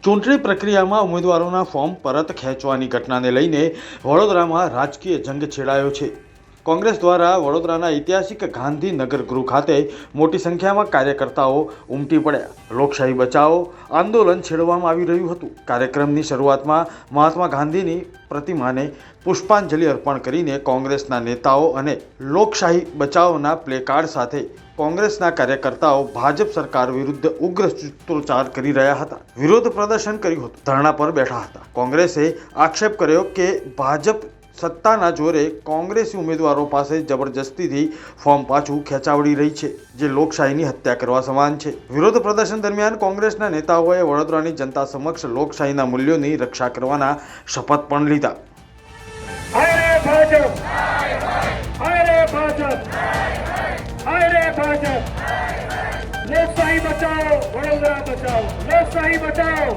ચૂંટણી પ્રક્રિયામાં ઉમેદવારોના ફોર્મ પરત ખેંચવાની ઘટનાને લઈને વડોદરામાં રાજકીય જંગ છેડાયો છે। કોંગ્રેસ દ્વારા વડોદરાના ઐતિહાસિક ગાંધીનગર ગૃહ ખાતે મોટી સંખ્યામાં કાર્યકર્તાઓ ઉમટી પડ્યા। લોકશાહી બચાવો આંદોલન છેડવામાં આવી રહ્યું હતું। કાર્યક્રમની શરૂઆતમાં મહાત્મા ગાંધીની પ્રતિમાને પુષ્પાંજલિ અર્પણ કરીને કોંગ્રેસના નેતાઓ અને લોકશાહી બચાવોના પ્લેકાર્ડ સાથે કોંગ્રેસના કાર્યકર્તાઓ ભાજપ સરકાર વિરુદ્ધ ઉગ્ર સૂત્રોચ્ચાર કરી રહ્યા હતા। વિરોધ પ્રદર્શન કર્યું હતું, ધરણા પર બેઠા હતા। કોંગ્રેસે આક્ષેપ કર્યો કે ભાજપ સત્તાના જોરે કોંગ્રેસી ઉમેદવારો પાસે જબરજસ્તીથી ફોર્મ પાછું ખેંચાવડી રહી છે, જે લોકશાહીની હત્યા કરવા સમાન છે। વિરોધ પ્રદર્શન દરમિયાન કોંગ્રેસના નેતાઓએ વડોદરાની જનતા સમક્ષ લોકશાહીના મૂલ્યોની રક્ષા કરવાના શપથ પણ લીધા। લોકશાહી બચાઓ, વડોદરા બચાઓ, લોકશાહી બચાઓ।